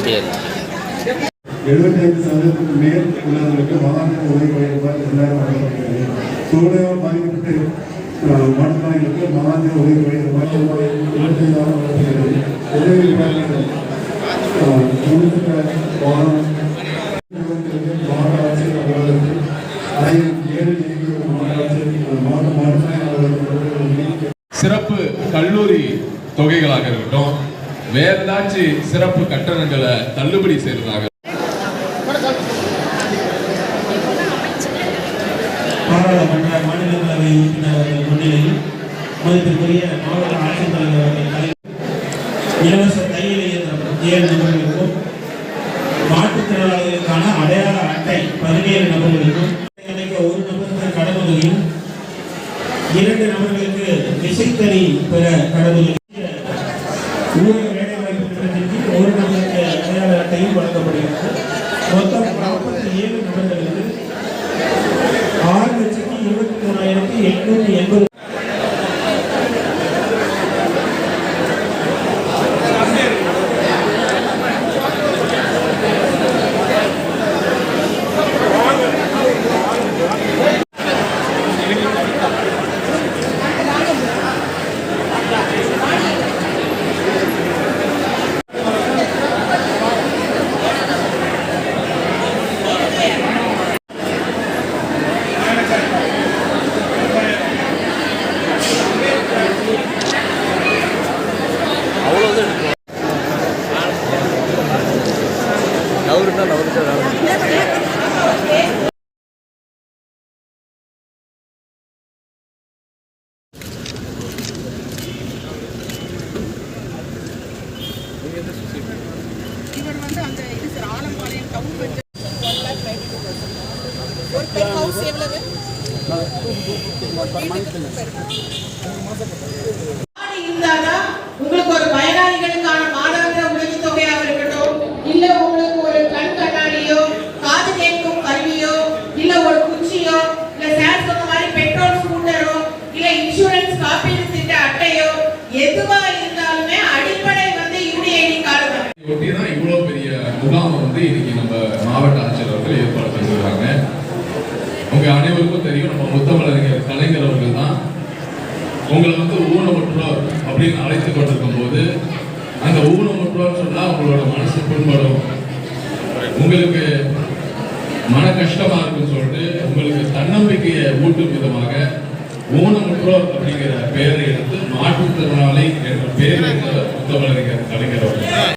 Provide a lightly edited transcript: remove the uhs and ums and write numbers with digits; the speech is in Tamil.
75% மேல் உள்ளவர்களுக்கு மாதாந்திர உதவி தொகை ரூபாய் 2000 வழங்கப்படுகிறது. சூழலால் பாதிக்கப்பட்டு மாற்றுத்திறனாளிகளுக்கு மாதாந்திர உதவி தொகை ரூபாய் 25,000 வழங்கப்படுகிறது. உதவி மாவட்ட ஆட்சியர் அலுவலகத்தில் அனைத்து 7 மாவட்ட மாற்றுத்திறனாளி சிறப்பு கல்லூரி தொகைகளாக இருக்கட்டும், வேற ஏதாச்சும் சிறப்பு கட்டணங்களை தள்ளுபடி செய்யறதாக பாராளுமன்ற மாநிலங்களவை உறுப்பினர்கள் முன்னிலையில் மதிப்பிற்குரிய மாவட்ட ஆட்சித்தலைவர் இலவச தையல் இயந்திரம் 7 நபர்களுக்கும், மாற்றுத்திறனாளிகளுக்கான அடையாள அட்டை 17 நபர்களுக்கும், 1 நபருக்கு கடனுதவியும், 2 நபர்களுக்கு விசைத்தறி பெற கடனுதவி, ஊரக வேலைவாய்ப்பு திட்டத்திற்கு 1 நபருக்கு அடையாள அட்டையும் வழங்கப்படுகிறது. மொத்தம் 47 நபர்களுக்கு 6,23,880 இவர் வந்து அந்த இது சார் ஆலம்பாளையம் டவுன் பட்ஜெட் 1,92,000 ஒரு பெர் ஹவுஸ் எவ்வளவு இருந்தாதான் உங்களுக்கு ஒரு பயனாளிகளுக்கான மாதாந்திர உதவித் தொகையாக இருக்கட்டும், இல்ல உங்களுக்கு ஒரு கண் கண்ணாடியோ காது கேட்கும் கருவியோ இல்ல ஒரு குச்சியோ இல்ல சார் சொன்ன மாதிரி பெட்ரோல் ஸ்கூட்டரோ இல்ல இன்சூரன்ஸ் காப்பீடு திட்ட அட்டையோ எதுவா இருந்தாலுமே அடிப்படை வந்து யூடிஐடி கார்டு தான். ஒட்டிதான் இவ்வளவு பெரிய முகாம் வந்து இன்னைக்கு நம்ம மாவட்ட ஆட்சியர் அவர்கள் ஏற்பாடு பண்ணிருக்காங்க. உங்க அனைவருக்கும் தெரியும், நம்ம முத்தமிழறிஞர் கலைஞர் அவர்கள் தான் உங்களை வந்து ஊனமுற்றோர் அப்படின்னு அழைத்து கொண்டிருக்கும் போது அந்த ஊனமுற்றோர் சொன்னா உங்களோட மனசு புண்படும், உங்களுக்கு மன கஷ்டமா இருக்குன்னு சொல்லிட்டு உங்களுக்கு தன்னம்பிக்கையை ஊட்டும் விதமாக ஊனமுற்றோர் அப்படிங்கிற பெயரை எடுத்து மாற்றுத்திறனாளி என்ற பெயர் முத்தமிழறிஞர் கலைஞர் அவர்கள்